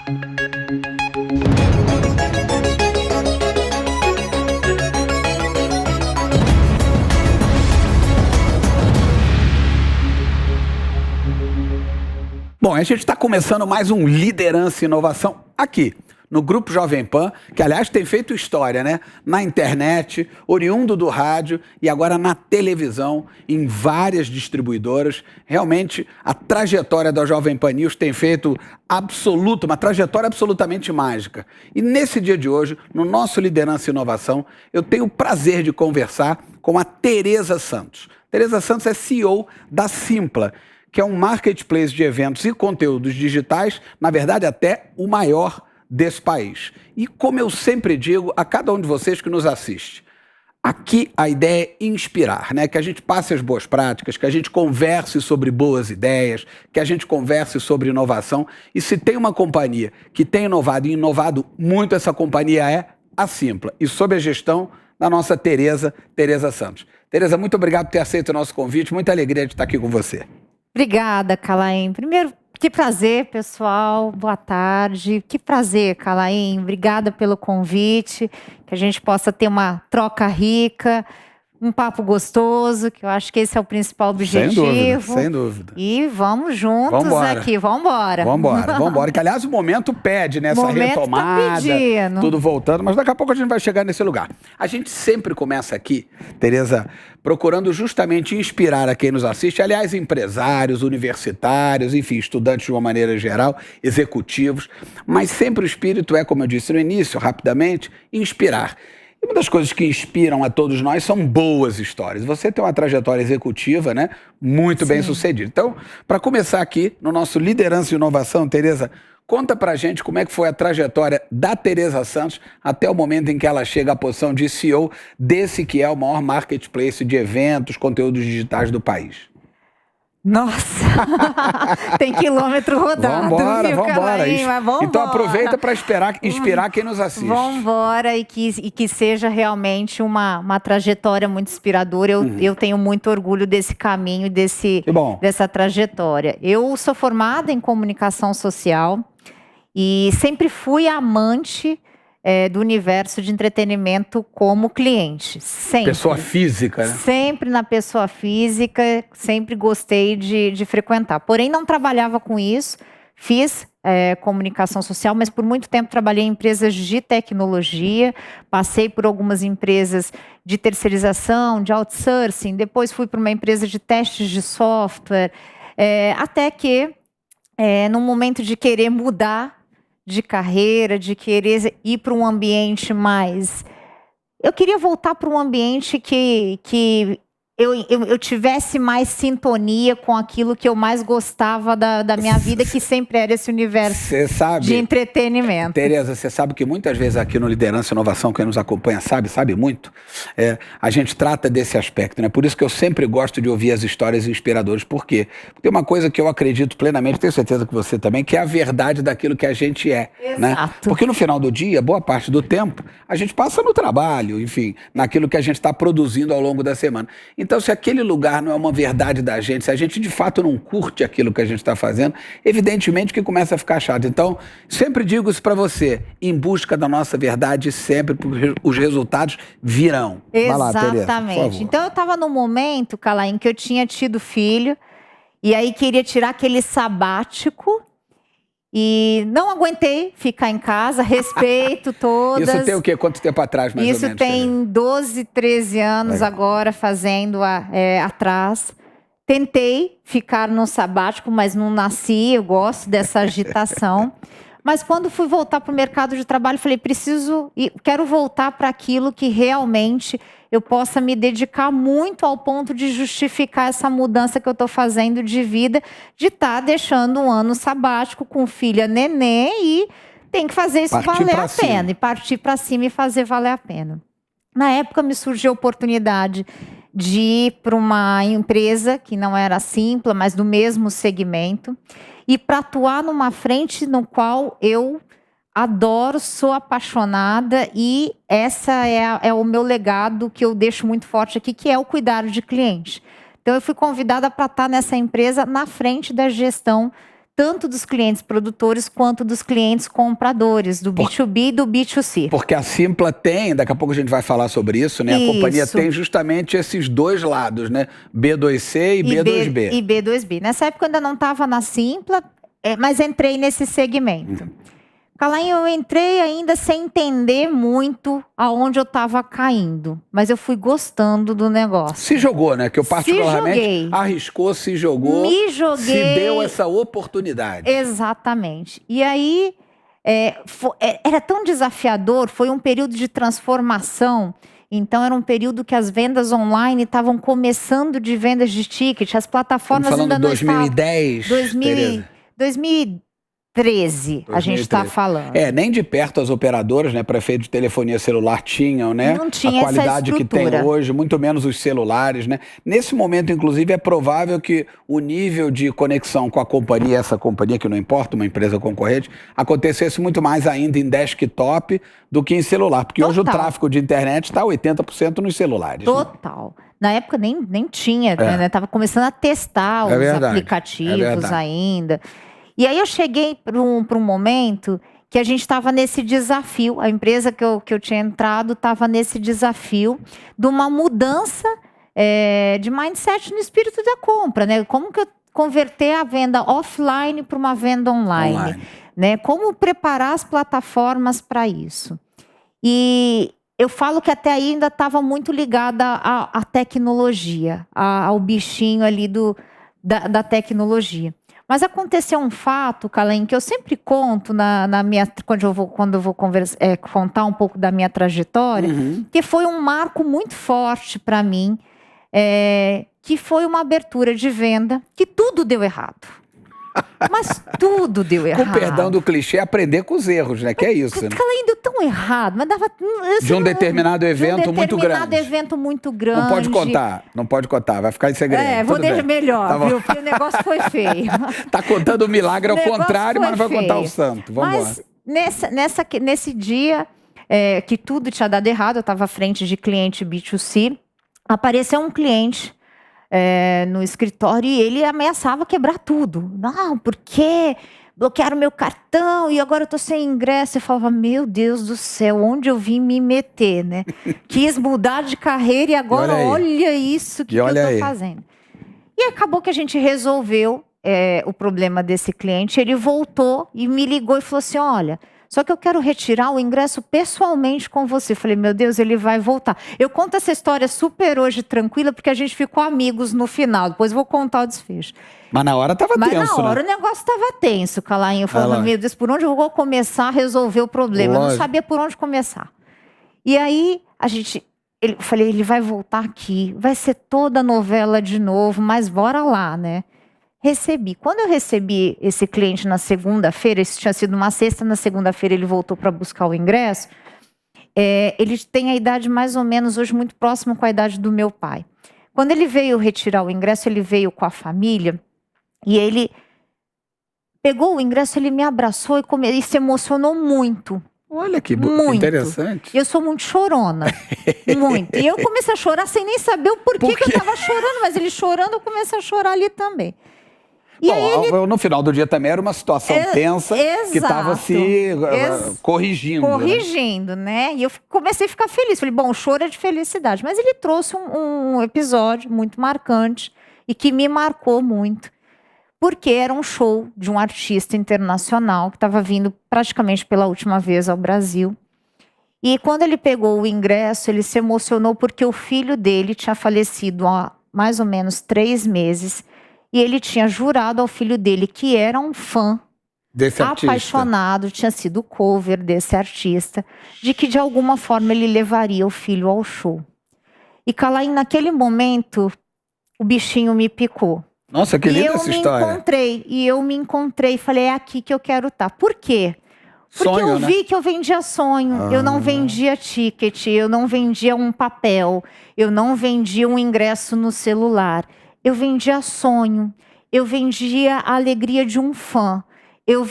Bom, a gente está começando mais um Liderança e Inovação aqui, no Grupo Jovem Pan, que aliás tem feito história, né? Na internet, oriundo do rádio e agora na televisão, em várias distribuidoras. Realmente, a trajetória da Jovem Pan News tem feito uma trajetória absolutamente mágica. E nesse dia de hoje, no nosso Liderança e Inovação, eu tenho o prazer de conversar com a Tereza Santos. Tereza Santos é CEO da Simpla, que é um marketplace de eventos e conteúdos digitais, na verdade até o maior desse país. E como eu sempre digo a cada um de vocês que nos assiste, aqui a ideia é inspirar, né? Que a gente passe as boas práticas, que a gente converse sobre boas ideias, que a gente converse sobre inovação. E se tem uma companhia que tem inovado e inovado muito, essa companhia é a Simpla. E sob a gestão da nossa Tereza Santos. Tereza, muito obrigado por ter aceito o nosso convite, muita alegria de estar aqui com você. Obrigada, Calaim. Primeiro, que prazer, pessoal. Boa tarde. Que prazer, Calaim. Obrigada pelo convite. Que a gente possa ter uma troca rica, um papo gostoso, que eu acho que esse é o principal objetivo. Sem dúvida. E vamos juntos aqui. Vambora. Que aliás o momento pede, né? Essa retomada, tudo voltando, mas daqui a pouco a gente vai chegar nesse lugar. A gente sempre começa aqui, Tereza, procurando justamente inspirar a quem nos assiste, aliás, empresários, universitários, enfim, estudantes de uma maneira geral, executivos, mas sempre o espírito é, como eu disse no início, rapidamente, inspirar. E uma das coisas que inspiram a todos nós são boas histórias. Você tem uma trajetória executiva, né, muito bem sucedida. Então, para começar aqui, no nosso Liderança e Inovação, Tereza, conta pra gente como é que foi a trajetória da Tereza Santos até o momento em que ela chega à posição de CEO desse que é o maior marketplace de eventos, conteúdos digitais do país. Nossa, tem quilômetro rodado. Vambora. Então aproveita para inspirar quem nos assiste. Vambora e que seja realmente uma trajetória muito inspiradora. Eu tenho muito orgulho desse caminho, dessa trajetória. Eu sou formada em comunicação social e sempre fui amante do universo de entretenimento como cliente, sempre. Pessoa física, né? Sempre na pessoa física, sempre gostei de frequentar. Porém, não trabalhava com isso, fiz comunicação social, mas por muito tempo trabalhei em empresas de tecnologia, passei por algumas empresas de terceirização, de outsourcing, depois fui para uma empresa de testes de software, até que, num momento de querer mudar de carreira, de querer ir para um ambiente mais... Eu queria voltar para um ambiente que eu tivesse mais sintonia com aquilo que eu mais gostava da minha vida, que sempre era esse universo de entretenimento. Tereza, você sabe que muitas vezes aqui no Liderança e Inovação, quem nos acompanha sabe muito, a gente trata desse aspecto, né? Por isso que eu sempre gosto de ouvir as histórias inspiradoras. Por quê? Porque tem uma coisa que eu acredito plenamente, tenho certeza que você também, que é a verdade daquilo que a gente é. Exato. Né? Porque no final do dia, boa parte do tempo, a gente passa no trabalho, enfim, naquilo que a gente está produzindo ao longo da semana. Então, se aquele lugar não é uma verdade da gente, se a gente de fato não curte aquilo que a gente está fazendo, evidentemente que começa a ficar chato. Então, sempre digo isso para você, em busca da nossa verdade sempre, porque os resultados virão. Exatamente. Vai lá, Tereza, por favor. Então, eu estava num momento, Calaim, que eu tinha tido filho, e aí queria tirar aquele sabático, e não aguentei ficar em casa, respeito todas. Isso tem o quê? Quanto tempo atrás, mais ou menos? Isso tem 12, 13 anos agora, fazendo atrás. Tentei ficar no sabático, mas não nasci, eu gosto dessa agitação. Mas quando fui voltar para o mercado de trabalho, falei, quero voltar para aquilo que realmente eu possa me dedicar muito ao ponto de justificar essa mudança que eu estou fazendo de vida, de estar deixando um ano sabático com filha nenê e tem que fazer isso valer a pena. E partir para cima e fazer valer a pena. Na época me surgiu a oportunidade de ir para uma empresa que não era Simpla, mas do mesmo segmento, e para atuar numa frente no qual eu adoro, sou apaixonada, e essa é o meu legado que eu deixo muito forte aqui, que é o cuidar de cliente. Então eu fui convidada para estar nessa empresa na frente da gestão tanto dos clientes produtores quanto dos clientes compradores, do B2B e do B2C. Porque a Simpla tem, daqui a pouco a gente vai falar sobre isso, né? A companhia tem justamente esses dois lados, né? B2C e B2B. E B2B. Nessa época eu ainda não estava na Simpla, mas entrei nesse segmento. Calain, eu entrei ainda sem entender muito aonde eu estava caindo, mas eu fui gostando do negócio. Se jogou, né? Que eu particularmente arriscou, se jogou, me joguei, se deu essa oportunidade. Exatamente. E aí, era tão desafiador, foi um período de transformação. Então, era um período que as vendas online estavam começando de vendas de ticket, as plataformas ainda não estavam... 2010, 2013, a gente está falando. Nem de perto as operadoras, né, para efeito de telefonia celular tinham, né? Não tinha a qualidade essa que tem hoje, muito menos os celulares, né? Nesse momento, inclusive, é provável que o nível de conexão com a companhia, essa companhia que não importa, uma empresa concorrente, acontecesse muito mais ainda em desktop do que em celular, porque hoje o tráfego de internet está 80% nos celulares. Total. Né? Na época nem tinha, né? Tava começando a testar os aplicativos ainda. E aí eu cheguei para um momento que a gente estava nesse desafio, a empresa que eu tinha entrado estava nesse desafio de uma mudança de mindset no espírito da compra, né? Como que eu converter a venda offline para uma venda online, né? Como preparar as plataformas para isso. E eu falo que até aí ainda estava muito ligada à tecnologia, ao bichinho ali da tecnologia. Mas aconteceu um fato, Calain, que eu sempre conto quando eu vou contar um pouco da minha trajetória, que foi um marco muito forte para mim, que foi uma abertura de venda que tudo deu errado. Mas tudo deu errado. Com perdão do clichê, aprender com os erros, né? Que é isso, né? Calain, deu tão errado, mas dava... De um determinado evento muito grande. Não pode contar, vai ficar em segredo. Vou deixar melhor, viu? Porque o negócio foi feio. Tá contando o milagre ao contrário, mas vai contar o santo. Vamos mas nesse dia que tudo tinha dado errado, eu estava à frente de cliente B2C, apareceu um cliente no escritório e ele ameaçava quebrar tudo. Não, porque bloquearam meu cartão e agora eu tô sem ingresso. Eu falava, meu Deus do céu, onde eu vim me meter, né? Quis mudar de carreira e agora olha isso que eu tô fazendo. E acabou que a gente resolveu o problema desse cliente. Ele voltou e me ligou e falou assim, olha... Só que eu quero retirar o ingresso pessoalmente com você. Eu falei, meu Deus, ele vai voltar. Eu conto essa história super hoje tranquila, porque a gente ficou amigos no final. Depois eu vou contar o desfecho. Mas na hora estava tenso, Mas na hora o negócio estava tenso, Calain. Eu falava, meu Deus, por onde eu vou começar a resolver o problema? Eu não sabia por onde começar. E aí, eu falei, ele vai voltar aqui. Vai ser toda a novela de novo, mas bora lá, né? Recebi. Quando eu recebi esse cliente na segunda-feira, isso tinha sido uma sexta, na segunda-feira ele voltou para buscar o ingresso, ele tem a idade mais ou menos hoje muito próxima com a idade do meu pai. Quando ele veio retirar o ingresso, ele veio com a família e ele pegou o ingresso, ele me abraçou e se emocionou muito. Olha que interessante. Eu sou muito chorona, muito. E eu comecei a chorar sem nem saber o porquê que eu estava chorando, mas ele chorando, eu comecei a chorar ali também. E no final do dia também era uma situação tensa que estava se corrigindo. Corrigindo, né? E eu comecei a ficar feliz. Falei, bom, o choro é de felicidade. Mas ele trouxe um episódio muito marcante e que me marcou muito. Porque era um show de um artista internacional que estava vindo praticamente pela última vez ao Brasil. E quando ele pegou o ingresso, ele se emocionou porque o filho dele tinha falecido há mais ou menos 3 meses. E ele tinha jurado ao filho dele, que era um fã desse apaixonado, tinha sido cover desse artista, de que de alguma forma ele levaria o filho ao show. E Calain, naquele momento, o bichinho me picou. Nossa, que linda essa história. E eu me encontrei, falei, é aqui que eu quero estar. Por quê? Porque eu vi que eu vendia sonho, eu não vendia ticket, eu não vendia um papel, eu não vendia um ingresso no celular. Eu vendia sonho, eu vendia a alegria de um fã, eu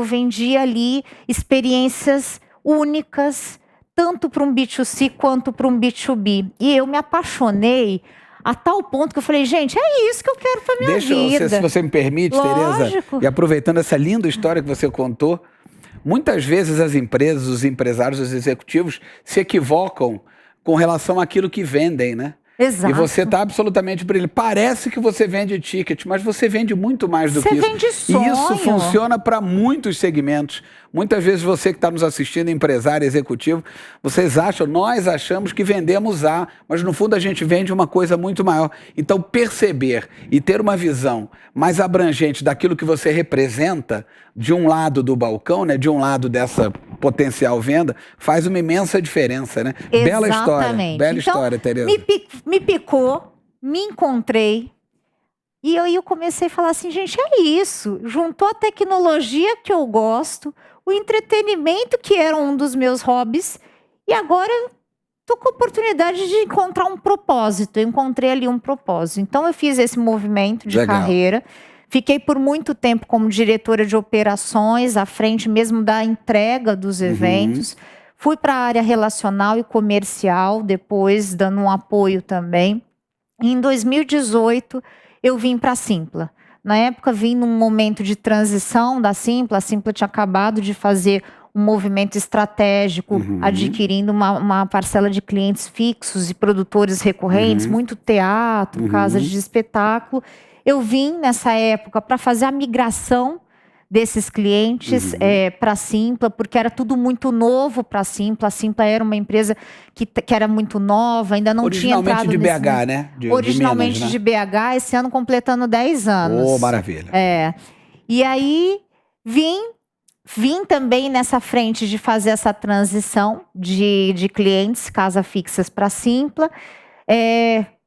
vendia ali experiências únicas, tanto para um B2C quanto para um B2B. E eu me apaixonei a tal ponto que eu falei, gente, é isso que eu quero para minha vida. Se você me permite, Tereza, e aproveitando essa linda história que você contou, muitas vezes as empresas, os empresários, os executivos se equivocam com relação àquilo que vendem, né? Exato. E você está absolutamente brilhante. Parece que você vende ticket, mas você vende muito mais do que isso. Você vende sonho. E isso funciona para muitos segmentos. Muitas vezes você que está nos assistindo, empresário, executivo, nós achamos que vendemos A, mas no fundo a gente vende uma coisa muito maior. Então perceber e ter uma visão mais abrangente daquilo que você representa de um lado do balcão, né, de um lado dessa potencial venda, faz uma imensa diferença, né? Exatamente. Bela história, Tereza. Me picou, me encontrei. E aí eu comecei a falar assim, gente, é isso. Juntou a tecnologia que eu gosto, o entretenimento que era um dos meus hobbies, e agora estou com a oportunidade de encontrar um propósito. Eu encontrei ali um propósito. Então eu fiz esse movimento de carreira. Fiquei por muito tempo como diretora de operações, à frente mesmo da entrega dos eventos. Fui para a área relacional e comercial, depois dando um apoio também. E em 2018, eu vim para a Simpla. Na época, vim num momento de transição da Simpla. A Simpla tinha acabado de fazer um movimento estratégico, adquirindo uma parcela de clientes fixos e produtores recorrentes, muito teatro, casas de espetáculo. Eu vim nessa época para fazer a migração desses clientes para a Simpla, porque era tudo muito novo para a Simpla. A Simpla era uma empresa que era muito nova, ainda não tinha entrado de BH, né? Originalmente de Minas, de BH, esse ano completando 10 anos. Oh, maravilha. E aí, vim também nessa frente de fazer essa transição de clientes, casa fixas para a Simpla.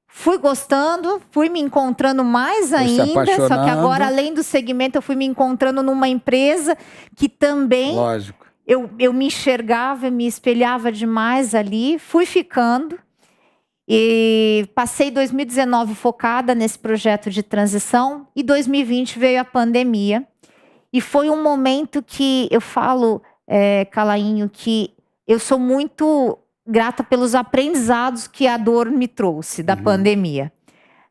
Fui gostando, fui me encontrando mais ainda, só que agora, além do segmento, eu fui me encontrando numa empresa que também... Lógico. Eu me enxergava, me espelhava demais ali, fui ficando e passei 2019 focada nesse projeto de transição e 2020 veio a pandemia e foi um momento que eu falo, Calainho, que eu sou muito... grata pelos aprendizados que a dor me trouxe da pandemia,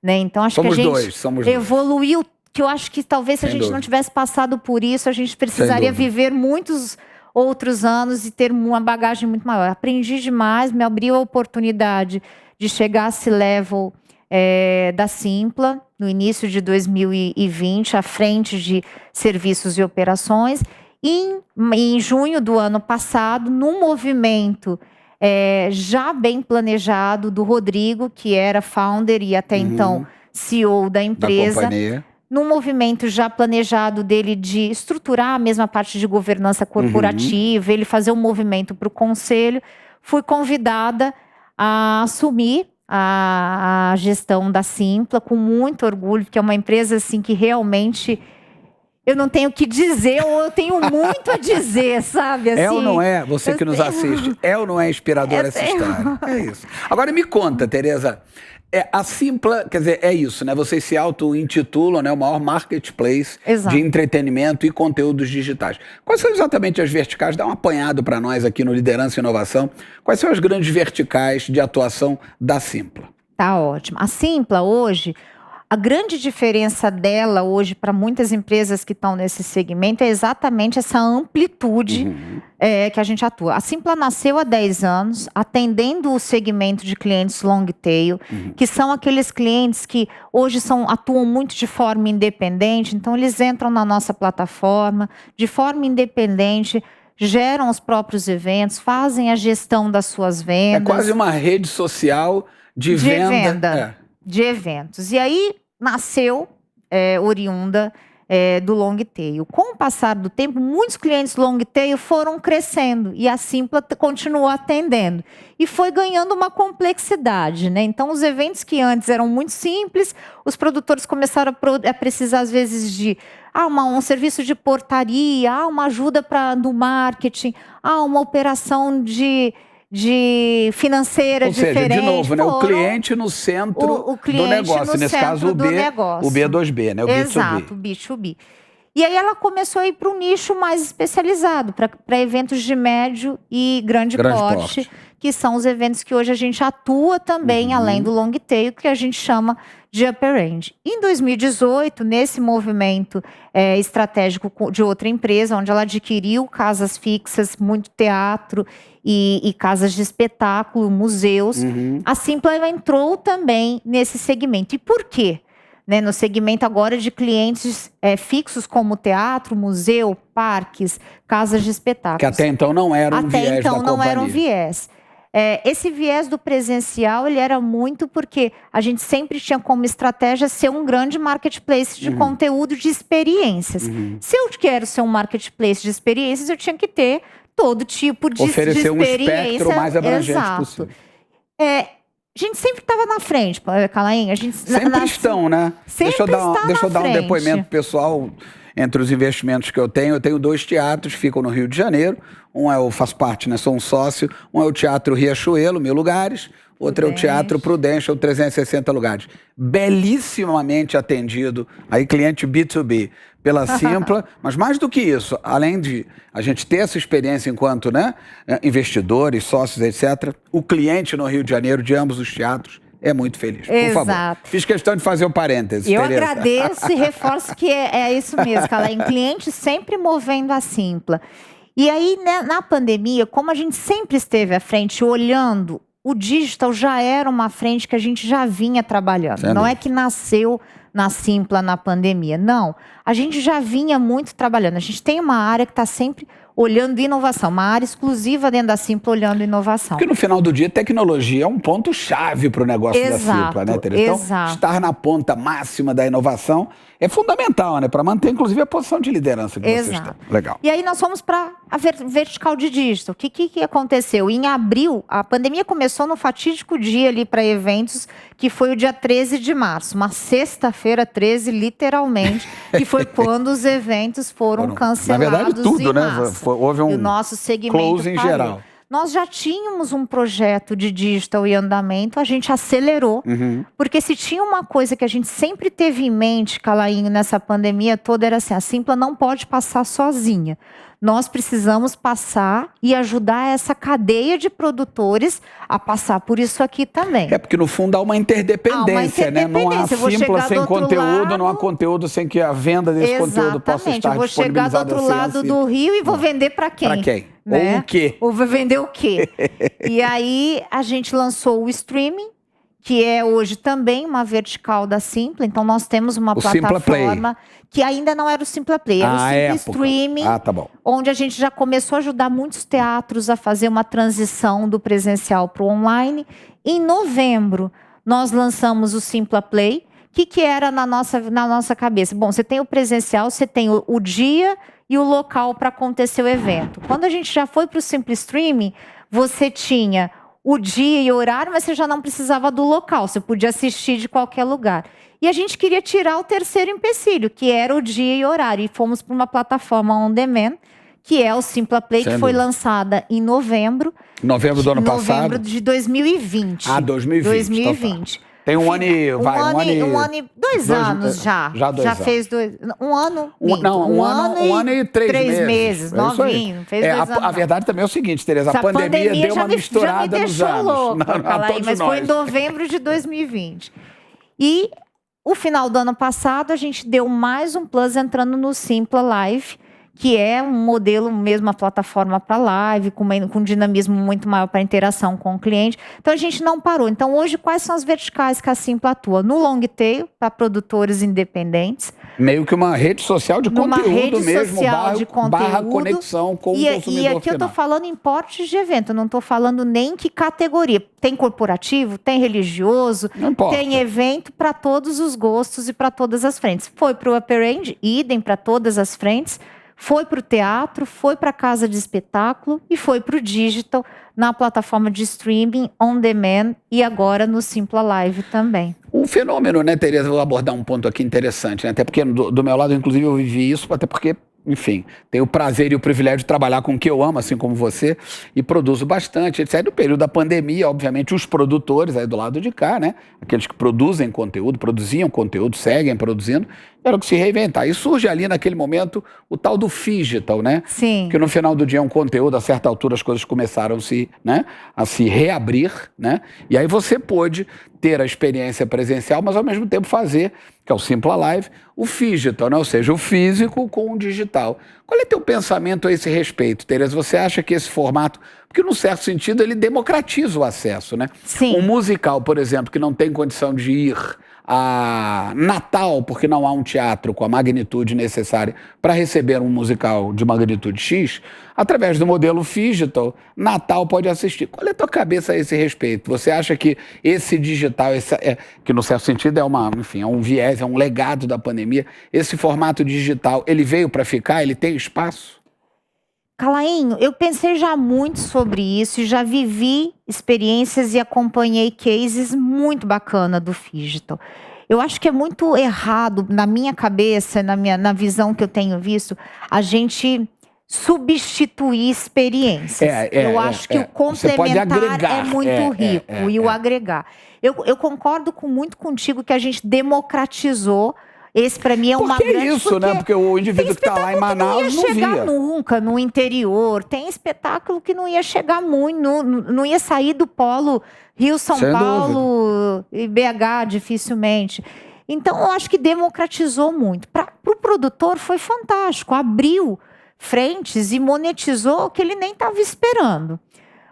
né? Então acho que a gente evoluiu, que eu acho que talvez se a gente não tivesse passado por isso, a gente precisaria viver muitos outros anos e ter uma bagagem muito maior. Aprendi demais, me abriu a oportunidade de chegar a C-Level da Simpla, no início de 2020, à frente de serviços e operações. E em junho do ano passado, num movimento já bem planejado do Rodrigo, que era founder e até então CEO da empresa, da companhia. Num movimento já planejado dele de estruturar a mesma parte de governança corporativa, ele fazer um movimento para o conselho, fui convidada a assumir a gestão da Simpla com muito orgulho, porque é uma empresa assim que realmente... eu não tenho o que dizer, ou eu tenho muito a dizer, sabe? Assim, ou não é, você que nos assiste, ou não é inspiradora essa história? É isso. Agora me conta, Tereza, a Simpla, quer dizer, é isso, né? Vocês se auto-intitulam, né, o maior marketplace de entretenimento e conteúdos digitais. Quais são exatamente as verticais? Dá um apanhado para nós aqui no Liderança e Inovação. Quais são as grandes verticais de atuação da Simpla? Tá ótimo. A Simpla hoje... a grande diferença dela hoje para muitas empresas que estão nesse segmento é exatamente essa amplitude que a gente atua. A Simpla nasceu há 10 anos, atendendo o segmento de clientes long tail, que são aqueles clientes que hoje atuam muito de forma independente, então eles entram na nossa plataforma de forma independente, geram os próprios eventos, fazem a gestão das suas vendas. É quase uma rede social de venda. De eventos. E aí nasceu, oriunda do long tail. Com o passar do tempo, muitos clientes long tail foram crescendo e a Simpla continuou atendendo. E foi ganhando uma complexidade, né? Então, os eventos que antes eram muito simples, os produtores começaram a precisar, às vezes, de um serviço de portaria, uma ajuda no marketing, uma operação de financeira diferente. Ou seja, de novo, né? O cliente no centro do negócio. Nesse caso, o B2B, né? O Exato, B2B. O B2B. E aí ela começou a ir para um nicho mais especializado, para eventos de médio e grande porte, que são os eventos que hoje a gente atua também, além do long tail, que a gente chama de upper range. Em 2018, nesse movimento estratégico de outra empresa, onde ela adquiriu casas fixas, muito teatro e casas de espetáculo, museus, a Simpla ela entrou também nesse segmento. E por quê? Né, no segmento agora de clientes fixos como teatro, museu, parques, casas de espetáculos. Que até então não era um viés da companhia. Até então não era um viés. Esse viés do presencial, ele era muito porque a gente sempre tinha como estratégia ser um grande marketplace de conteúdo de experiências. Se eu quero ser um marketplace de experiências, eu tinha que ter todo tipo de oferecer experiência. Um espectro mais abrangente possível. A gente sempre estava na frente, Calainha. Sempre estão, né? Deixa eu dar um depoimento pessoal entre os investimentos que eu tenho. Eu tenho 2 teatros, ficam no Rio de Janeiro. Um eu faço parte, né? Sou um sócio. Um é o Teatro Riachuelo, 1000 lugares. Outro é o Teatro Prudential, 360 lugares. Belíssimamente atendido, aí cliente B2B, pela Simpla. Mas mais do que isso, além de a gente ter essa experiência enquanto investidores, sócios, etc., o cliente no Rio de Janeiro, de ambos os teatros, é muito feliz. Por favor. Fiz questão de fazer um parêntese. Eu agradeço e reforço que é isso mesmo, Calainha. Cliente sempre movendo a Simpla. E aí, né, na pandemia, como a gente sempre esteve à frente, olhando, o digital já era uma frente que a gente já vinha trabalhando. Não é que nasceu na Simpla na pandemia. Não, a gente já vinha muito trabalhando. A gente tem uma área que está sempre olhando inovação, uma área exclusiva dentro da Simpla olhando inovação. Porque no final do dia, tecnologia é um ponto-chave para o negócio da Simpla, né, Tereza? Então, estar na ponta máxima da inovação é fundamental, né? Para manter, inclusive, a posição de liderança que vocês têm. Legal. E aí nós fomos para a vertical de digital. O que aconteceu? Em abril, a pandemia começou no fatídico dia ali para eventos, que foi o dia 13 de março. Uma sexta-feira 13, literalmente, que foi quando os eventos foram cancelados. Na verdade, tudo, né? Houve um nosso segmento close em geral. Nós já tínhamos um projeto de digital em andamento, a gente acelerou, porque se tinha uma coisa que a gente sempre teve em mente, Calainho, nessa pandemia toda, era assim, a Simpla não pode passar sozinha. Nós precisamos passar e ajudar essa cadeia de produtores a passar por isso aqui também. É porque, no fundo, há uma interdependência, né? Não há Simpla sem conteúdo, não há conteúdo sem que a venda desse conteúdo possa estar disponibilizada. Eu vou chegar do outro lado do rio e vou vender para quem? Para quem? Né? Ou o quê? Ou vou vender o quê? E aí, a gente lançou o streaming, que é hoje também uma vertical da Simpla. Então, nós temos uma plataforma que ainda não era o Simpla Play, era o Simpla Streaming, tá bom. Onde a gente já começou a ajudar muitos teatros a fazer uma transição do presencial para o online. Em novembro, nós lançamos o Simpla Play. O que era na nossa cabeça? Bom, você tem o presencial, você tem o dia e o local para acontecer o evento. Quando a gente já foi para o Simpla Streaming, você tinha o dia e o horário, mas você já não precisava do local, você podia assistir de qualquer lugar. E a gente queria tirar o terceiro empecilho, que era o dia e horário, e fomos para uma plataforma on demand, que é o Simpla Play, que foi lançada em novembro. Novembro do ano passado? Novembro de 2020. 2020. Então tá. Tem um ano e... Dois anos já. Já fez um ano. Um ano e 3 meses. Novinho. Fez 2 anos. A verdade também é o seguinte, Tereza, a pandemia deu uma misturada nos anos. Louco, mas foi em novembro de 2020. E o final do ano passado, a gente deu mais um plus entrando no Simpla Live, que é um modelo, mesmo a plataforma para live, com um dinamismo muito maior para interação com o cliente. Então, a gente não parou. Então, hoje, quais são as verticais que a Simpla atua? No long tail, para produtores independentes. Meio que uma rede social de conteúdo mesmo, barra conexão com o consumidor E aqui eu estou falando em portes de evento, eu não estou falando nem que categoria. Tem corporativo, tem religioso, tem evento para todos os gostos e para todas as frentes. Foi para o upper range, idem para todas as frentes. Foi para o teatro, foi para a casa de espetáculo e foi para o digital na plataforma de streaming, on demand e agora no Simpla Live também. Um fenômeno, né, Tereza? Vou abordar um ponto aqui interessante, né? Até porque do meu lado, inclusive, eu vivi isso, até porque, enfim, tenho o prazer e o privilégio de trabalhar com o que eu amo, assim como você, e produzo bastante, etc. No período da pandemia, obviamente, os produtores aí do lado de cá, né? Aqueles que produziam conteúdo, seguem produzindo, tiveram que se reinventar. E surge ali naquele momento o tal do phygital, né? Sim. Que no final do dia é um conteúdo, a certa altura as coisas começaram a se reabrir, né? E aí você pôde ter a experiência presencial, mas ao mesmo tempo fazer, que é o Simpla Live, o phygital, né? Ou seja, o físico com o digital. Qual é teu pensamento a esse respeito, Tereza? Você acha que esse formato, porque num certo sentido ele democratiza o acesso, né? Sim. Um musical, por exemplo, que não tem condição de ir a Natal, porque não há um teatro com a magnitude necessária para receber um musical de magnitude X, através do modelo phygital, Natal pode assistir. Qual é a tua cabeça a esse respeito? Você acha que esse digital, que no certo sentido é é um viés, é um legado da pandemia, esse formato digital, ele veio para ficar, ele tem espaço? Calainho, eu pensei já muito sobre isso e já vivi experiências e acompanhei cases muito bacana do phygital. Eu acho que é muito errado, na minha cabeça, na visão que eu tenho visto, a gente substituir experiências. Eu acho que o complementar é muito rico e o agregar. Eu concordo muito contigo que a gente democratizou. Esse, para mim, é uma grande... isso, né? Porque o indivíduo que está lá em Manaus não ia chegar via. Nunca no interior. Tem espetáculo que não ia chegar muito, não ia sair do polo Rio-São Paulo e BH, dificilmente. Então, eu acho que democratizou muito. Para o produtor, foi fantástico. Abriu frentes e monetizou o que ele nem estava esperando.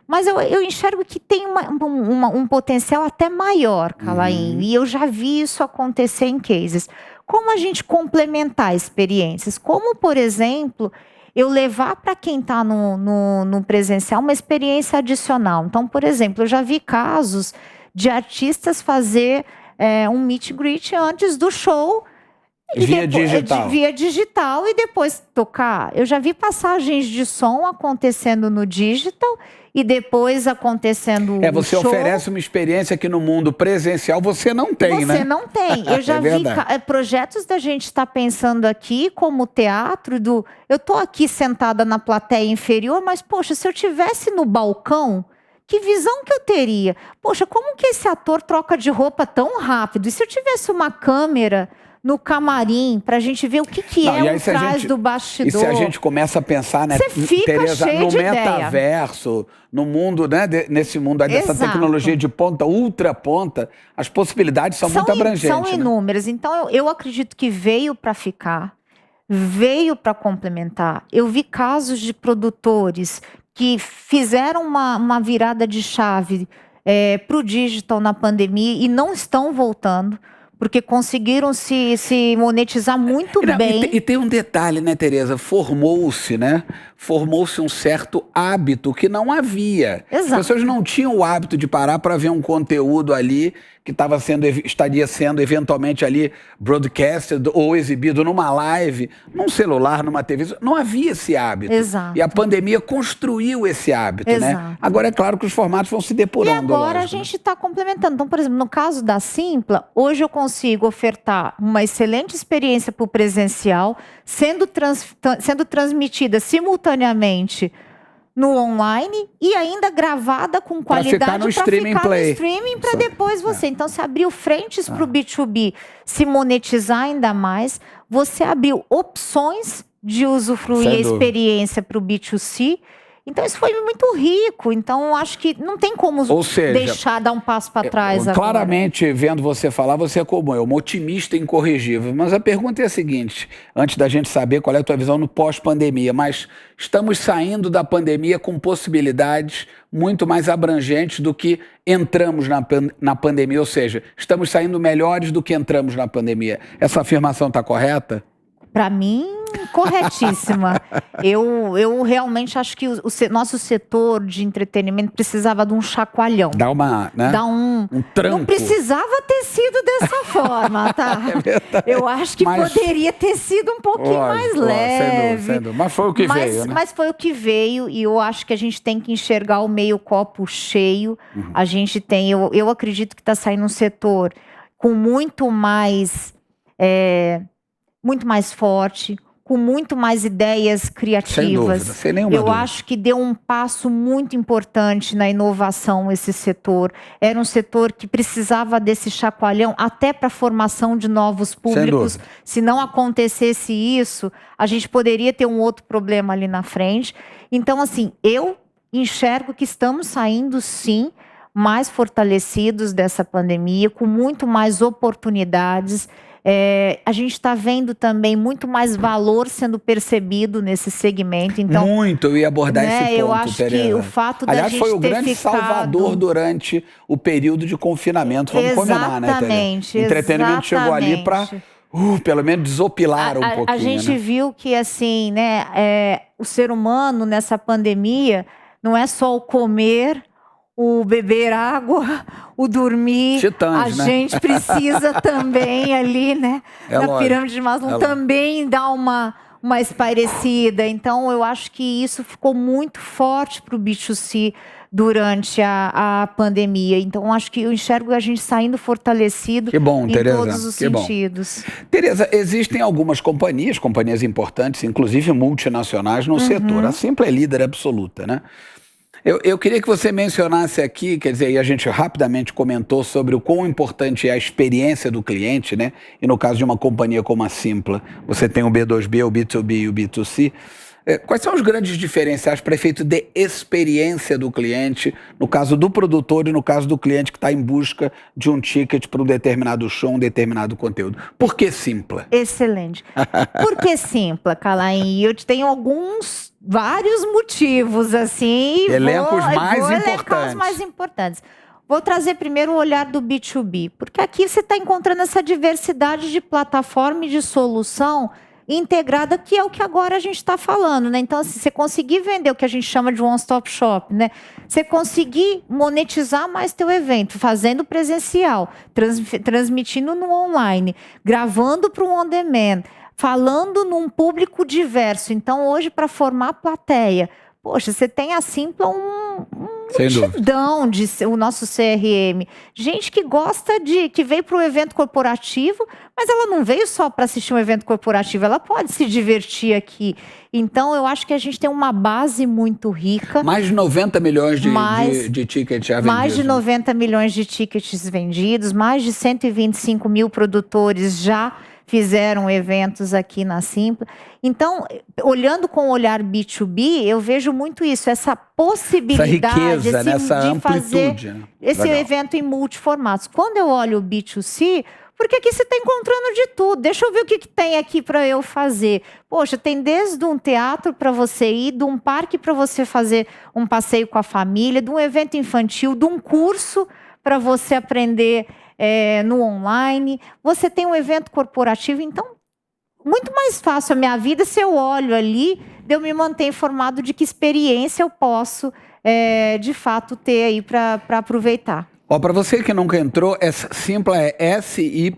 Mas eu enxergo que tem um potencial até maior, Calainho. E eu já vi isso acontecer em cases. Como a gente complementar experiências? Como, por exemplo, eu levar para quem está no presencial uma experiência adicional. Então, por exemplo, eu já vi casos de artistas fazer um meet and greet antes do show. Via digital e depois tocar. Eu já vi passagens de som acontecendo no digital e depois acontecendo no você show. oferece uma experiência que no mundo presencial você não tem, né? Você não tem. Eu já vi projetos da gente estar pensando aqui como teatro eu tô aqui sentada na plateia inferior, mas poxa, se eu tivesse no balcão, que visão que eu teria? Poxa, como que esse ator troca de roupa tão rápido? E se eu tivesse uma câmera no camarim, pra gente ver o que é trás do bastidor. E se a gente começa a pensar, né, Tereza, no metaverso, no mundo, né, nesse mundo aí, dessa tecnologia de ponta, ultra ponta, as possibilidades são muito abrangentes. São inúmeras. Então, eu acredito que veio para ficar, veio para complementar. Eu vi casos de produtores que fizeram uma virada de chave para o digital na pandemia e não estão voltando, porque conseguiram se monetizar muito bem. E tem um detalhe, né, Tereza? Formou-se um certo hábito que não havia. Exato. As pessoas não tinham o hábito de parar para ver um conteúdo ali que estaria sendo eventualmente ali broadcasted ou exibido numa live, num celular, numa TV. Não havia esse hábito. Exato. E a pandemia construiu esse hábito, Exato. né? Agora é claro que os formatos vão se depurando. E agora a gente está complementando. Então, por exemplo, no caso da Simpla, hoje eu consigo ofertar uma excelente experiência para o presencial, sendo transmitida simultaneamente no online e ainda gravada com qualidade para ficar no streaming para depois você. Então, você abriu frentes para o B2B se monetizar ainda mais, você abriu opções de usufruir a experiência para o B2C. Então, isso foi muito rico. Então, acho que não tem como dar um passo para trás agora. Claramente, vendo você falar, você é como eu, um otimista incorrigível. Mas a pergunta é a seguinte, antes da gente saber qual é a tua visão no pós-pandemia, mas estamos saindo da pandemia com possibilidades muito mais abrangentes do que entramos na pandemia, ou seja, estamos saindo melhores do que entramos na pandemia. Essa afirmação está correta? Para mim, corretíssima. Eu realmente acho que o nosso setor de entretenimento precisava de um chacoalhão. Dá um tranco. Não precisava ter sido dessa forma, tá? Eu acho que poderia ter sido um pouquinho mais leve. Sem dúvida. Mas foi o que veio, né? Mas foi o que veio e eu acho que a gente tem que enxergar o meio copo cheio. A gente tem, eu acredito que está saindo um setor com muito mais forte, com muito mais ideias criativas. Sem dúvida, sem nenhuma Eu dúvida. acho que deu um passo muito importante na inovação esse setor. Era um setor que precisava desse chacoalhão até para a formação de novos públicos. Se não acontecesse isso, a gente poderia ter um outro problema ali na frente. Então, assim, eu enxergo que estamos saindo, sim, mais fortalecidos dessa pandemia, com muito mais oportunidades. A gente está vendo também muito mais valor sendo percebido nesse segmento. Então, muito, eu ia abordar esse ponto, eu acho Tereza. que o fato Aliás, da gente foi o ter grande ficado... salvador durante o período de confinamento, vamos combinar, né, Tereza? Exatamente. Entretenimento chegou ali para, pelo menos, desopilar um pouquinho. A gente viu que, assim, né, o ser humano nessa pandemia não é só o comer, o beber água, o dormir. Titãs, né? Gente precisa também ali, né? Na pirâmide de Maslow também dar uma espairecida. Então, eu acho que isso ficou muito forte para o B2C durante a pandemia. Então, acho que eu enxergo a gente saindo fortalecido em Tereza, todos os sentidos. Tereza, existem algumas companhias importantes, inclusive multinacionais no setor. A Simpla é líder absoluta, né? Eu queria que você mencionasse aqui, quer dizer, e a gente rapidamente comentou sobre o quão importante é a experiência do cliente, né? E no caso de uma companhia como a Simpla, você tem o B2B, o B2B e o B2C. Quais são os grandes diferenciais para efeito de experiência do cliente, no caso do produtor e no caso do cliente que está em busca de um ticket para um determinado show, um determinado conteúdo? Por que Simpla? Excelente. Por que Simpla, Calain? Eu tenho vários motivos, assim. Elencos os mais importantes. Vou trazer primeiro o olhar do B2B, porque aqui você está encontrando essa diversidade de plataforma e de solução integrada, que é o que agora a gente está falando, né? Então, assim, você conseguir vender o que a gente chama de one-stop shop, né? Você conseguir monetizar mais teu evento, fazendo presencial, transmitindo no online, gravando para um on-demand, falando num público diverso. Então, hoje, para formar plateia, poxa, você tem a Simpla multidão o nosso CRM. Gente que gosta que veio para o evento corporativo, mas ela não veio só para assistir um evento corporativo, ela pode se divertir aqui. Então, eu acho que a gente tem uma base muito rica. Mais de 90 milhões de tickets já vendidos. Mais de 90 milhões de tickets vendidos, mais de 125 mil produtores já fizeram eventos aqui na Simpla. Então, olhando com o olhar B2B, eu vejo muito isso, essa possibilidade essa riqueza, essa de amplitude, fazer esse evento em multiformatos. Quando eu olho o B2C, porque aqui você está encontrando de tudo. Deixa eu ver o que tem aqui para eu fazer. Poxa, tem desde um teatro para você ir, de um parque para você fazer um passeio com a família, de um evento infantil, de um curso para você aprender no online. Você tem um evento corporativo, então muito mais fácil a minha vida se eu olho ali, de eu me manter informado de que experiência eu posso de fato ter aí para aproveitar. Para você que nunca entrou, essa Simpla é SYMPLA,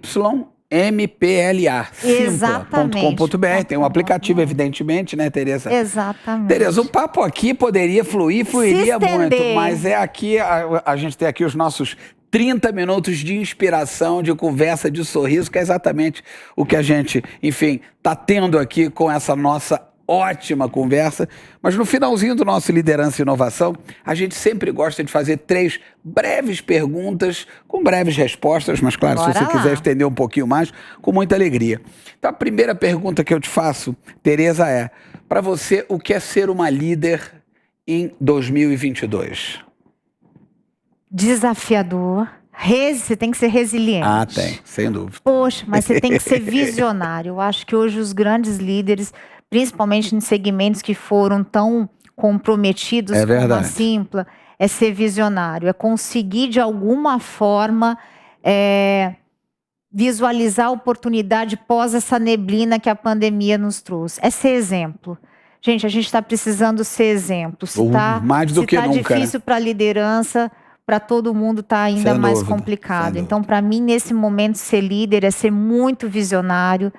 simpla.com.br. Tem um aplicativo, evidentemente, né, Tereza? Exatamente. Tereza, o papo aqui fluiria muito, mas aqui, a gente tem aqui os nossos 30 minutos de inspiração, de conversa, de sorriso, que é exatamente o que a gente, enfim, está tendo aqui com essa nossa ótima conversa. Mas no finalzinho do nosso Liderança e Inovação, a gente sempre gosta de fazer 3 breves perguntas com breves respostas, mas claro, se você quiser estender um pouquinho mais, com muita alegria. Então a primeira pergunta que eu te faço, Tereza, para você, o que é ser uma líder em 2022? Desafiador. Você tem que ser resiliente. Tem, sem dúvida. Poxa, mas você tem que ser visionário. Eu acho que hoje os grandes líderes, principalmente em segmentos que foram tão comprometidos com a Simpla, é ser visionário, é conseguir de alguma forma visualizar a oportunidade pós essa neblina que a pandemia nos trouxe. É ser exemplo. Gente, a gente está precisando ser exemplo. Mais do que nunca, difícil para a liderança, para todo mundo está ainda mais complicado. Então, para mim, nesse momento, ser líder é ser muito visionário,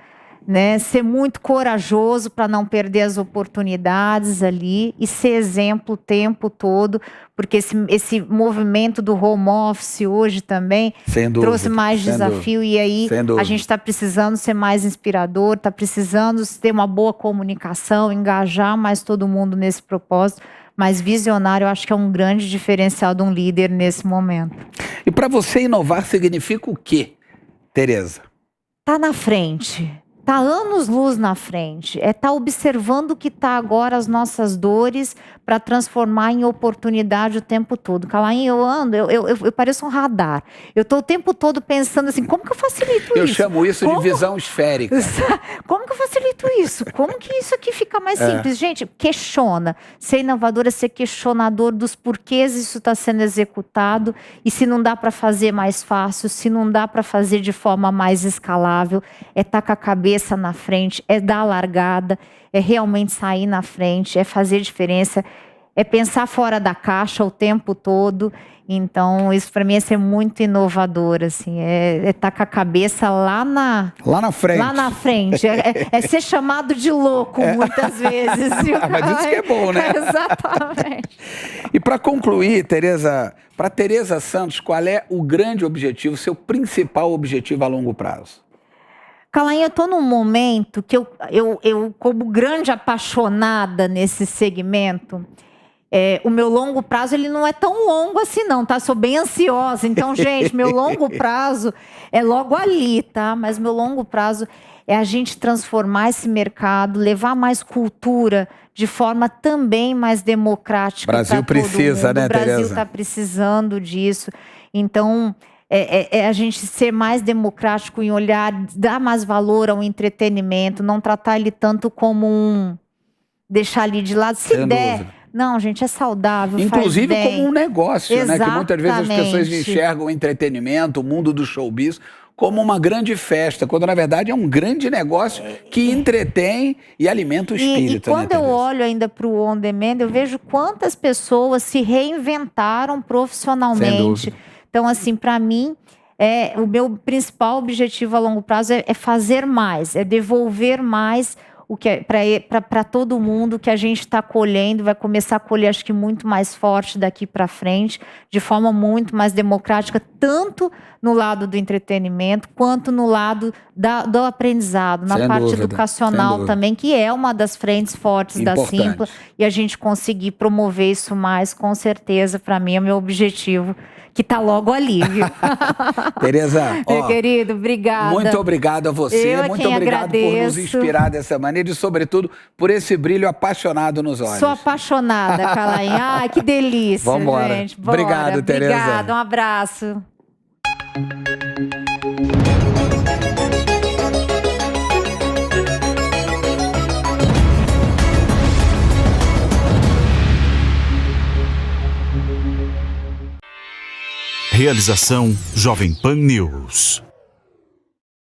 né? Ser muito corajoso para não perder as oportunidades ali e ser exemplo o tempo todo, porque esse movimento do home office hoje também trouxe mais desafio e aí a gente está precisando ser mais inspirador, está precisando ter uma boa comunicação, engajar mais todo mundo nesse propósito, mas visionário eu acho que é um grande diferencial de um líder nesse momento. E para você inovar significa o quê, Tereza? Tá na frente. Tá anos-luz na frente, tá observando o que tá agora as nossas dores para transformar em oportunidade o tempo todo. Calain, eu ando, eu pareço um radar. Eu tô o tempo todo pensando assim, como que eu facilito isso? Eu chamo isso de visão esférica. Como que eu facilito isso? Como que isso aqui fica mais simples? Gente, questiona. Ser inovador é ser questionador dos porquês isso está sendo executado e se não dá para fazer mais fácil, se não dá para fazer de forma mais escalável, tá com a cabeça na frente, dar a largada, realmente sair na frente, fazer diferença, pensar fora da caixa o tempo todo. Então, isso para mim é ser muito inovador, assim, tá com a cabeça lá na frente. Lá na frente. É ser chamado de louco muitas vezes. Mas isso que é bom, né? Exatamente. E para concluir, Tereza, para Tereza Santos, qual é o grande objetivo, seu principal objetivo a longo prazo? Calain, eu estou num momento que eu, como grande apaixonada nesse segmento, o meu longo prazo ele não é tão longo assim não, tá? Sou bem ansiosa. Então, gente, meu longo prazo é logo ali, tá? Mas meu longo prazo é a gente transformar esse mercado, levar mais cultura de forma também mais democrática. O Brasil precisa, né, Tereza? O Brasil está precisando disso. Então... a gente ser mais democrático em olhar, dar mais valor ao entretenimento, não tratar ele tanto como deixar ali de lado, se der. Não, gente, é saudável, inclusive faz bem. Como um negócio, exatamente, né? Que muitas vezes as pessoas enxergam o entretenimento, o mundo do showbiz, como uma grande festa, quando na verdade é um grande negócio que entretém e alimenta o espírito. E quando eu olho ainda para o On Demand, eu vejo quantas pessoas se reinventaram profissionalmente. Então, assim, para mim, o meu principal objetivo a longo prazo é fazer mais, é devolver mais o que para todo mundo que a gente está colhendo, vai começar a colher, acho que muito mais forte daqui para frente, de forma muito mais democrática, tanto no lado do entretenimento, quanto no lado do aprendizado, na parte educacional também, que é uma das frentes fortes da Simpla, e a gente conseguir promover isso mais, com certeza, para mim é meu objetivo, que tá logo ali, viu? Tereza, meu querido, obrigada. Muito obrigado a você, muito obrigado por nos inspirar dessa maneira e, sobretudo, por esse brilho apaixonado nos olhos. Sou apaixonada, Calain. Ai, que delícia, gente. Bora. Obrigado, Tereza. Obrigada, um abraço. Realização Jovem Pan News.